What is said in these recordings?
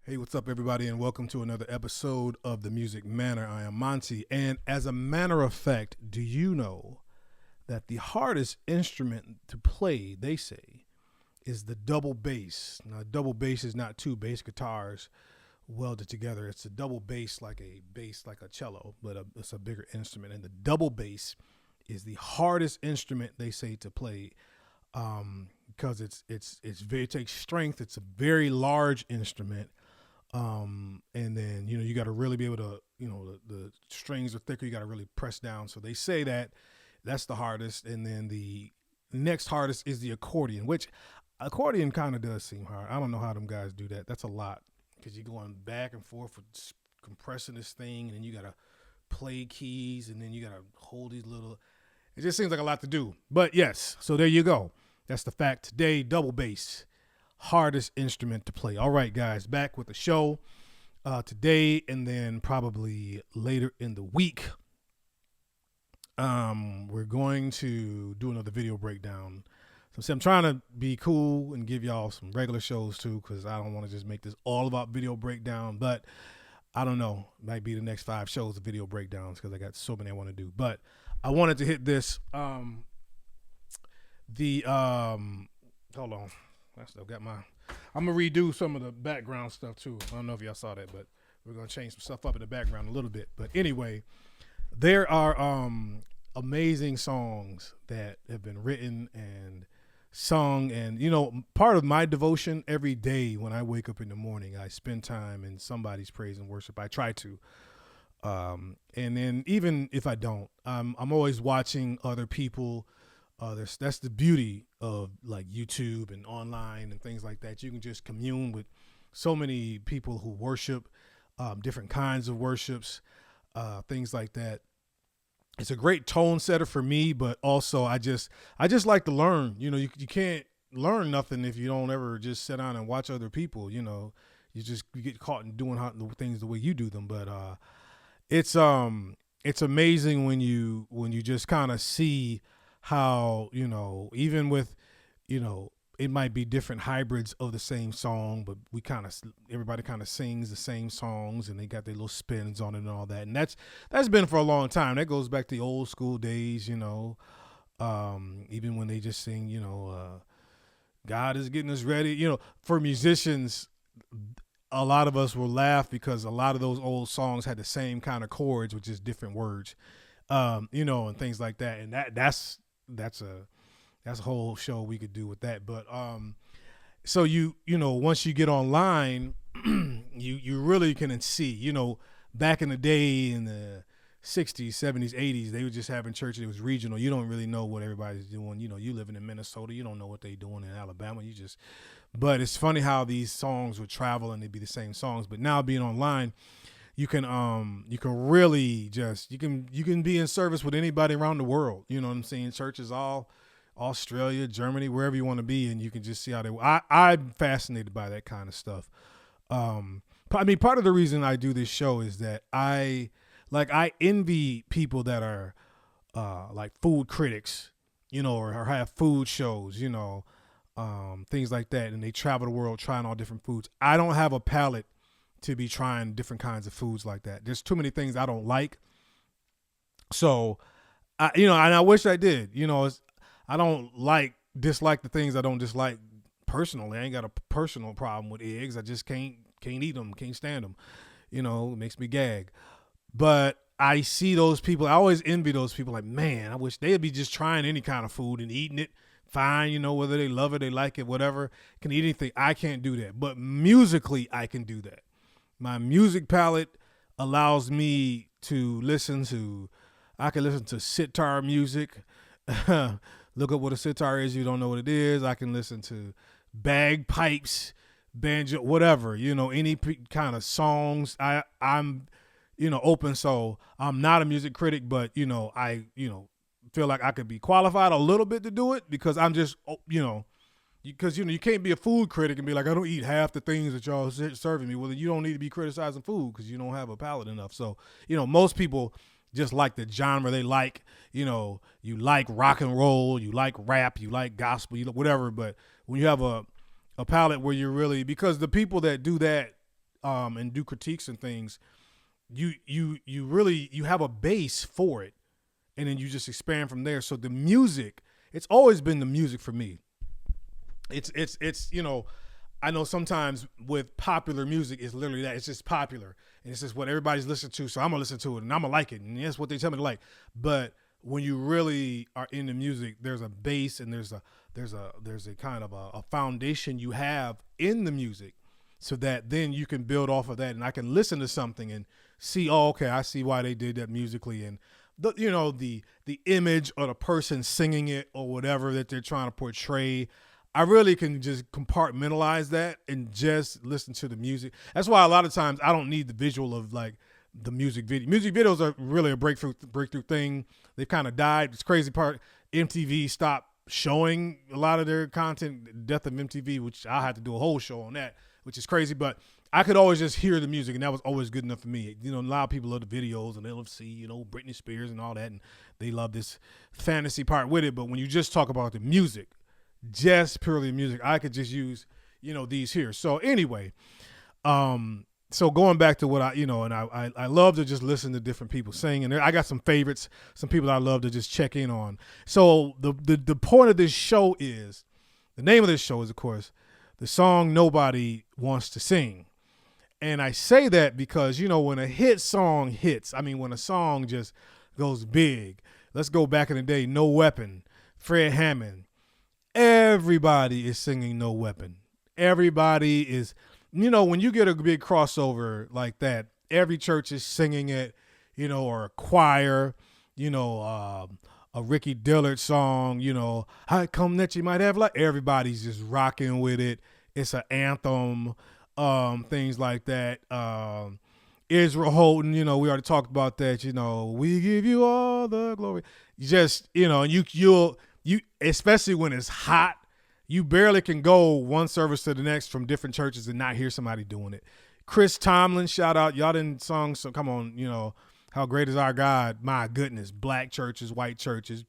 Hey, what's up, everybody, and welcome to another episode of the Music Manor. I am Monty, and as a matter of fact, do you know that the hardest instrument to play, they say, is the double bass? Now, double bass is not two bass guitars welded together. It's a double bass like a cello, but it's a bigger instrument. And the double bass is the hardest instrument they say to play because it takes strength. It's a very large instrument, and then you got to really be able to, the strings are thicker. You got to really press down. So they say that that's the hardest, and then the next hardest is the accordion, which accordion kind of does seem hard. I don't know how them guys do that. That's a lot because you're going back and forth with compressing this thing, and then you got to play keys, and then you got to hold these little. It just seems like a lot to do. But yes, so there you go. That's the fact today. Double bass, hardest instrument to play. All right, guys, back with the show today, and then probably later in the week. We're going to do another video breakdown. So see, I'm trying to be cool and give y'all some regular shows too, because I don't want to just make this all about video breakdown. But I don't know, might be the next 5 shows of video breakdowns because I got so many I want to do. But I wanted to hit this. Hold on. I still got my. I'm gonna redo some of the background stuff too. I don't know if y'all saw that, but we're gonna change some stuff up in the background a little bit. But anyway, there are amazing songs that have been written and sung, and part of my devotion every day when I wake up in the morning, I spend time in somebody's praise and worship. I try to, and then even if I don't, I'm always watching other people. That's the beauty of like YouTube and online and things like that. You can just commune with so many people who worship, different kinds of worships, things like that. It's a great tone setter for me, but also I just like to learn. You can't learn nothing if you don't ever just sit down and watch other people. You get caught in doing the things the way you do them. But it's amazing when you just kind of see how, even with, it might be different hybrids of the same song, but everybody kind of sings the same songs and they got their little spins on it and all that. And that's been for a long time. That goes back to the old school days, even when they just sing, God is getting us ready, for musicians. A lot of us will laugh because a lot of those old songs had the same kind of chords with just different words, and things like that. And that's a whole show we could do with that. But so once you get online, you really can see, back in the day in the 60s, 70s, 80s, they were just having church. It was regional. You don't really know what everybody's doing. You living in Minnesota, you don't know what they doing in Alabama. But it's funny how these songs would travel and they'd be the same songs. But now being online, you can really just you can be in service with anybody around the world. You know what I'm saying? Churches all Australia, Germany, wherever you want to be, and you can just see how I'm fascinated by that kind of stuff. Part of the reason I do this show is that I envy people that are like food critics, or have food shows, things like that, and they travel the world trying all different foods. I don't have a palate to be trying different kinds of foods like that. There's too many things I don't like. So, and I wish I did. I don't dislike the things I don't dislike personally. I ain't got a personal problem with eggs. I just can't eat them, can't stand them. It makes me gag. But I see those people. I always envy those people. Like, man, I wish they'd be just trying any kind of food and eating it. Fine, whether they love it, they like it, whatever. Can eat anything. I can't do that. But musically, I can do that. My music palette allows me to I can listen to sitar music. Look up what a sitar is. You don't know what it is. I can listen to bagpipes, banjo, whatever, any kind of songs. I'm open. So I'm not a music critic, but, I feel like I could be qualified a little bit to do it because I'm just, because you can't be a food critic and be like, I don't eat half the things that y'all serving me. Well, you don't need to be criticizing food because you don't have a palate enough. So, most people just like the genre they like. You like rock and roll, you like rap, you like gospel, whatever. But when you have a palate where you're really, because the people that do that, and do critiques and things, you really you have a base for it, and then you just expand from there. So the music, it's always been the music for me. It's I know sometimes with popular music, it's literally that. It's just popular. And it's just what everybody's listening to. So I'm going to listen to it and I'm going to like it. And that's what they tell me to like. But when you really are in the music, there's a base and there's a kind of a foundation you have in the music, so that then you can build off of that. And I can listen to something and see, oh, okay, I see why they did that musically. And the image or the person singing it or whatever that they're trying to portray, I really can just compartmentalize that and just listen to the music. That's why a lot of times I don't need the visual of like the music video. Music videos are really a breakthrough thing. They've kind of died. It's crazy part. MTV stopped showing a lot of their content. Death of MTV, which I'll have to do a whole show on that, which is crazy. But I could always just hear the music, and that was always good enough for me. A lot of people love the videos and they love to see, Britney Spears and all that, and they love this fantasy part with it. But when you just talk about the music, just purely music, I could just use these here. So anyway, so going back to what I love to just listen to different people sing, and I got some favorites, some people I love to just check in on. So the point of this show is, the name of this show is, of course, the song Nobody Wants to Sing. And I say that because when a hit song hits, when a song just goes big, let's go back in the day, No Weapon, Fred Hammond, everybody is singing No Weapon. Everybody is, when you get a big crossover like that, every church is singing it, or a choir, a Ricky Dillard song, How Come That You Might Have, like everybody's just rocking with it. It's an anthem, things like that. Israel Houghton, we already talked about that, we give you all the glory. You just, and you'll especially when it's hot, you barely can go one service to the next from different churches and not hear somebody doing it. Chris Tomlin, shout out. Y'all didn't song, so come on, How Great Is Our God. My goodness. Black churches, white churches,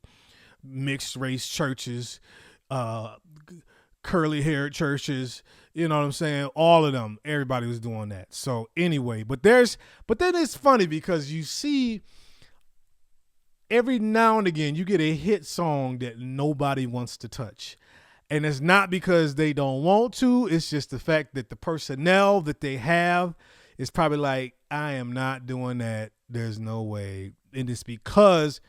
mixed race churches, curly haired churches, you know what I'm saying? All of them, everybody was doing that. So anyway, but then it's funny because you see every now and again you get a hit song that nobody wants to touch. And it's not because they don't want to. It's just the fact that the personnel that they have is probably like, I am not doing that. There's no way. And it's because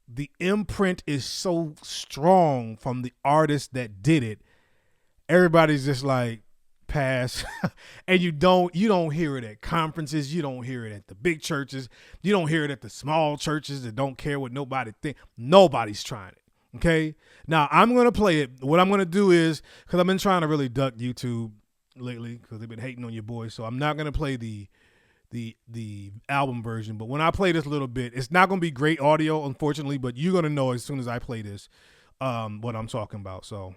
the imprint is so strong from the artist that did it. Everybody's just like, pass. And you don't hear it at conferences. You don't hear it at the big churches. You don't hear it at the small churches that don't care what nobody thinks. Nobody's trying it. Okay. Now I'm going to play it. What I'm going to do is, because I've been trying to really duck YouTube lately because they've been hating on your boy. So I'm not going to play the album version. But when I play this little bit, it's not going to be great audio, unfortunately, but you're going to know as soon as I play this, what I'm talking about. So.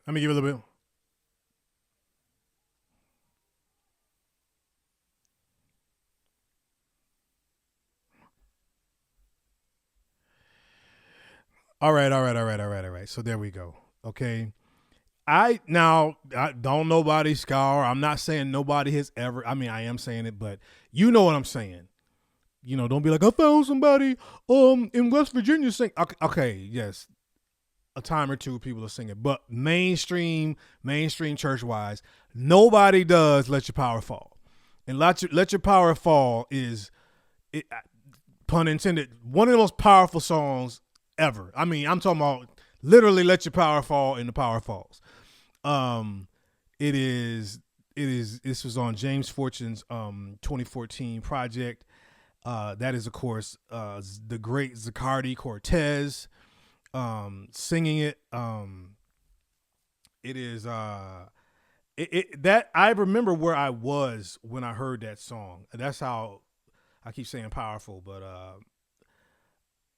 Let me give you a little bit. All right. So there we go. Okay. I don't nobody scour. I'm not saying nobody has ever. I am saying it, but you know what I'm saying. Don't be like, I found somebody in West Virginia sing. Okay, yes. a time or two people are singing, but mainstream church wise, nobody does "Let Your Power Fall." And "Let Your Power Fall" is, it, pun intended, one of the most powerful songs ever. I mean, I'm talking about literally "Let Your Power Fall" and the power falls. It is. This was on James Fortune's 2014 project. That is, of course, the great Zaccardi Cortez singing it. It is that I remember where I was when I heard that song. That's how I keep saying powerful, but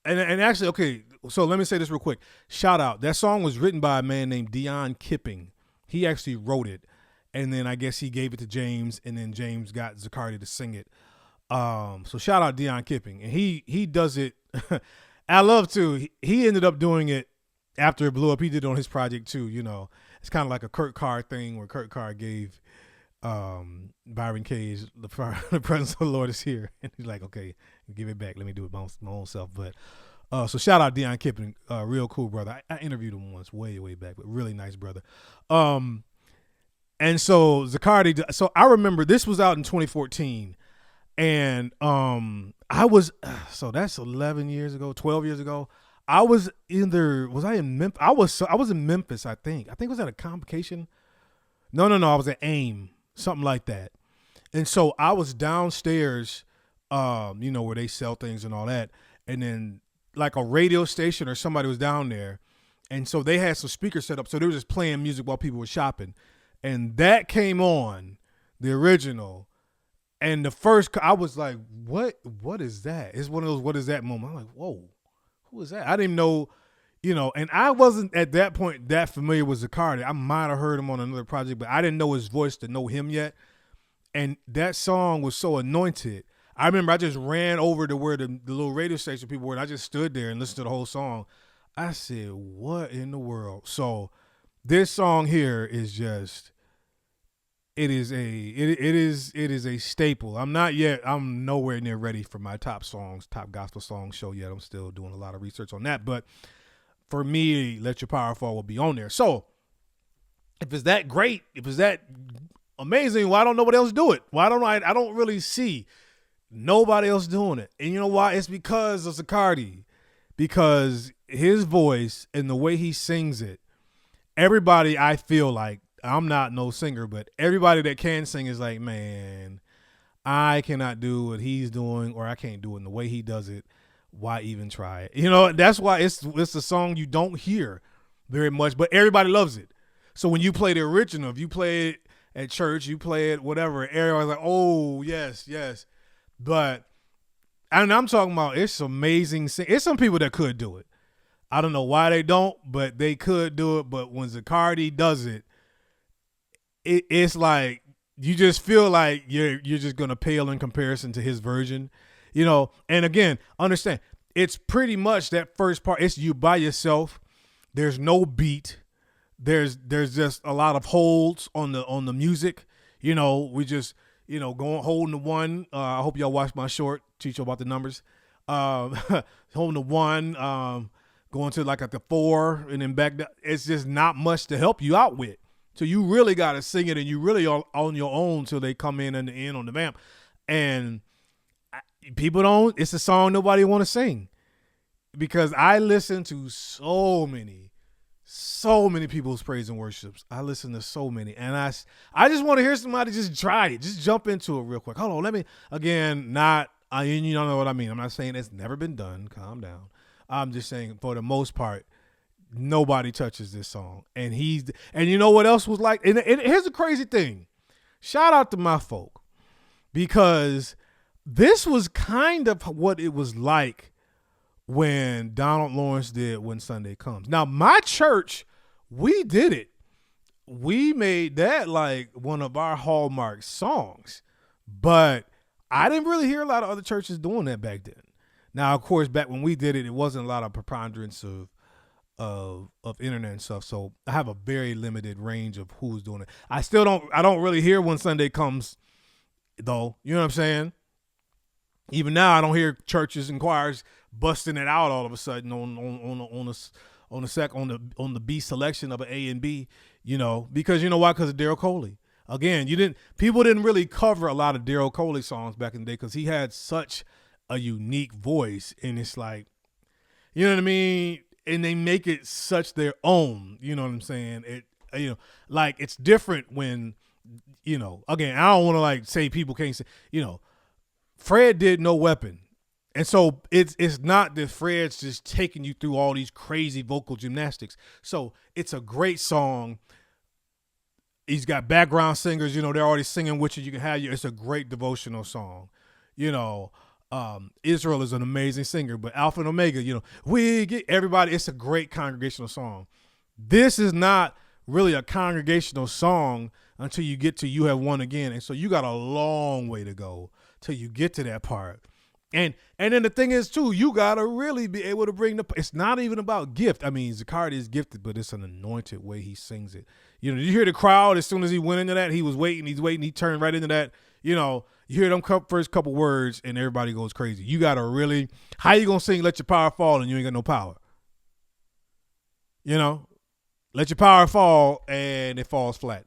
and actually, okay. So let me say this real quick. Shout out. That song was written by a man named Dion Kipping. He actually wrote it, and then I guess he gave it to James, and then James got Zaccardi to sing it. So shout out Dion Kipping, and he does it. I love too. He ended up doing it after it blew up. He did it on his project too. You know, it's kind of like a Kurt Carr thing where Kurt Carr gave Byron Cage the presence of the Lord is here, and he's like, okay, give it back. Let me do it my own self. But so shout out Dion Kipping, real cool brother. I interviewed him once, way back, but really nice brother. And so Zaccardi. So I remember this was out in 2014. And I was, so that's 11 years ago, 12 years ago. I was was I in Memphis? I was in Memphis, I think. I was at a convocation. No, I was at AIM, something like that. And so I was downstairs, where they sell things and all that. And then like a radio station or somebody was down there. And so they had some speakers set up. So they were just playing music while people were shopping. And that came on, the original. And the first, I was like, what is that? It's one of those, what is that moment? I'm like, whoa, who is that? I didn't know, and I wasn't at that point that familiar with Zaccardi. I might have heard him on another project, but I didn't know his voice to know him yet. And that song was so anointed. I remember I just ran over to where the little radio station people were, and I just stood there and listened to the whole song. I said, what in the world? So this song here is just, it is a staple. I'm nowhere near ready for my top gospel songs show yet. I'm still doing a lot of research on that. But for me, "Let Your Power Fall" will be on there. So if it's that great, if it's that amazing, why don't nobody else do it? Why don't I don't really see nobody else doing it. And you know why? It's because of Zaccardi. Because his voice and the way he sings it, everybody, I feel like, I'm not no singer, but everybody that can sing is like, man, I cannot do what he's doing, or I can't do it in the way he does it. Why even try it? That's why it's a song you don't hear very much, but everybody loves it. So when you play the original, if you play it at church, you play it, whatever, everybody's like, oh, yes. But, and I'm talking about, it's amazing. It's some people that could do it. I don't know why they don't, but they could do it. But when Zaccardi does it, it's like you just feel like you're just gonna pale in comparison to his version, And again, understand, it's pretty much that first part. It's you by yourself. There's no beat. There's just a lot of holds on the music. We just going holding the one. I hope y'all watch my short, teach you about the numbers. Holding the one, going to like at the 4, and then back down. It's just not much to help you out with. So you really got to sing it, and you really are on your own till they come in the end on the vamp. And people don't, it's a song nobody want to sing. Because I listen to so many people's praise and worships. I listen to so many. And I just want to hear somebody just try it. Just jump into it real quick. Hold on, let me, again, you don't know what I mean. I'm not saying it's never been done. Calm down. I'm just saying for the most part, nobody touches this song. And you know what else was like? And here's the crazy thing. Shout out to my folk, because this was kind of what it was like when Donald Lawrence did When Sunday Comes. Now, my church, we did it. We made that like one of our hallmark songs, but I didn't really hear a lot of other churches doing that back then. Now, of course, back when we did it, it wasn't a lot of preponderance of internet and stuff. So I have a very limited range of who's doing it. I don't really hear When Sunday Comes though. You know what I'm saying? Even now I don't hear churches and choirs busting it out all of a sudden on the B selection of an A and B, because you know why? Because of Daryl Coley. Again, people didn't really cover a lot of Daryl Coley songs back in the day because he had such a unique voice, and it's like, you know what I mean? And they make it such their own, you know what I'm saying? Like it's different when, again, I don't want to like say people can't say, Fred did No Weapon. And so it's not that Fred's just taking you through all these crazy vocal gymnastics. So it's a great song. He's got background singers, they're already singing with you. You can have it's a great devotional song. Israel is an amazing singer, but Alpha and Omega, we get everybody. It's a great congregational song. This is not really a congregational song until you get to You Have Won Again. And so you got a long way to go till you get to that part. And then the thing is too, you gotta really be able to bring it's not even about gift. I mean, Zaccardi is gifted, but it's an anointed way he sings it. You hear the crowd as soon as he went into that, he's waiting, he turned right into that. You hear them first couple words and everybody goes crazy. You gotta really, how you gonna sing Let Your Power Fall and you ain't got no power? Let Your Power Fall and it falls flat.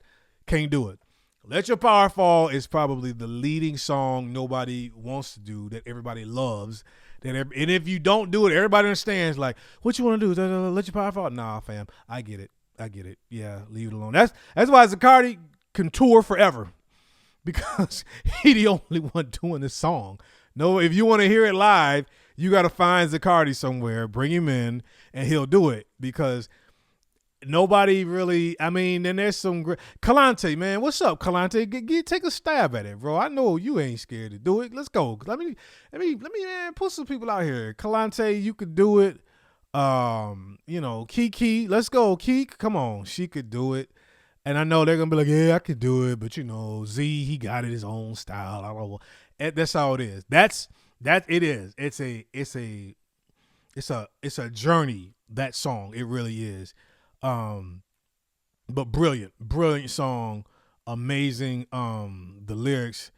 Can't do it. Let Your Power Fall is probably the leading song nobody wants to do that everybody loves. And if you don't do it, everybody understands, like, what you want to do? Let Your Power Fall? Nah, fam. I get it. Yeah, leave it alone. That's why Zaccardi can tour forever, because he the only one doing this song. No, if you want to hear it live, you got to find Zaccardi somewhere, bring him in, and he'll do it, because nobody really, and there's some great. Kalante, man, what's up, Kalante? Take a stab at it, bro. I know you ain't scared to do it. Let's go. Let me, man, put some people out here. Kalante, you could do it. Kiki, let's go, Kiki. Come on, she could do it. And I know they're gonna be like, yeah, I could do it, but Z, he got it his own style. I don't know. That's how it is. It is. It's a journey. That song, it really is. But brilliant song, amazing. The lyrics,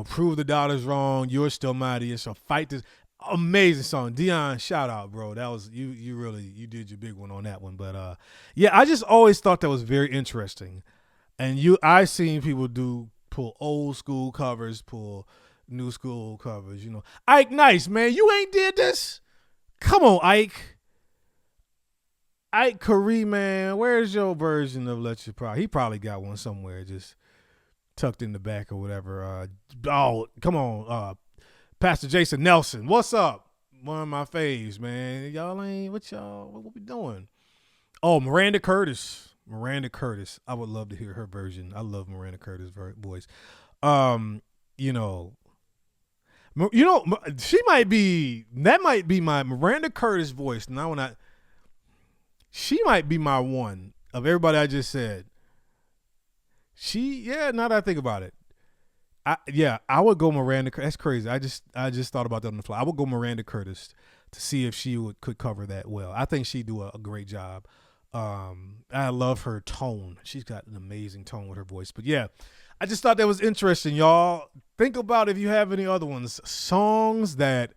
prove the doubters wrong. You're still mighty. It's a fight. This amazing song. Dion, shout out, bro. That was you really did your big one on that one. But yeah, I just always thought that was very interesting. And I've seen people pull old school covers, pull new school covers. Ike Nice, man, you ain't did this. Come on, Ike. Ike Curry, man, where's your version of Let Your Power? He probably got one somewhere, just tucked in the back or whatever. Come on, Pastor Jason Nelson, what's up? One of my faves, man. Y'all ain't what we doing? Oh, Miranda Curtis. I would love to hear her version. I love Miranda Curtis' voice. She might be. That might be my Miranda Curtis voice. She might be my one of everybody I just said. Now that I think about it. I would go Miranda. That's crazy. I just thought about that on the fly. I would go Miranda Curtis to see if she could cover that well. I think she'd do a great job. I love her tone. She's got an amazing tone with her voice. But yeah, I just thought that was interesting, y'all. Think about if you have any other ones. Songs that,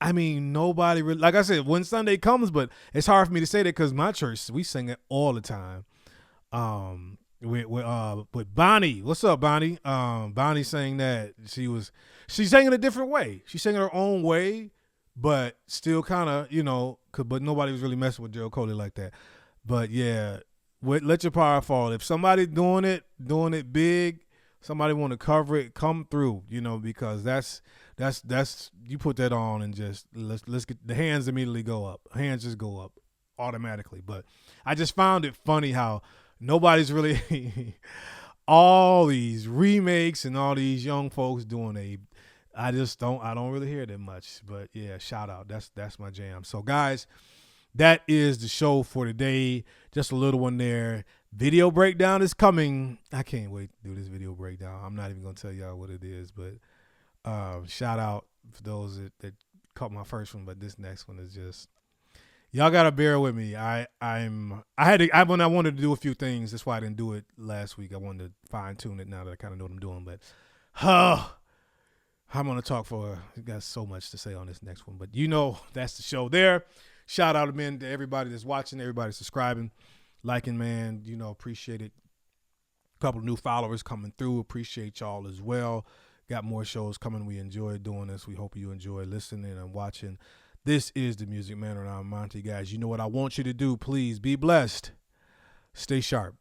nobody really, like I said, when Sunday comes, but it's hard for me to say that because my church, we sing it all the time. With Bonnie, what's up, Bonnie? Bonnie saying that she sang it a different way. She sang it her own way, but still kind of, but nobody was really messing with Daryl Coley like that. But yeah, Let Your Power Fall. If somebody doing it big, somebody want to cover it, come through, because that's you put that on and just let's get the hands immediately go up. Hands just go up automatically. But I just found it funny how nobody's really all these remakes and all these young folks doing I don't really hear that much. But yeah, shout out. That's my jam. So guys, that is the show for today. Just a little one there. Video breakdown is coming. I can't wait to do this video breakdown. I'm not even gonna tell y'all what it is, but shout out for those that caught my first one, but this next one is just, y'all gotta bear with me. When I wanted to do a few things, that's why I didn't do it last week. I wanted to fine tune it now that I kind of know what I'm doing, but I'm gonna talk got so much to say on this next one, but that's the show there. shout out again to everybody that's watching, everybody subscribing, liking, man. You know, appreciate it. A couple of new followers coming through. Appreciate y'all as well. Got more shows coming. We enjoy doing this. We hope you enjoy listening and watching. This is the Music Manor, and I'm Monty, guys. You know what I want you to do. Please be blessed. Stay sharp.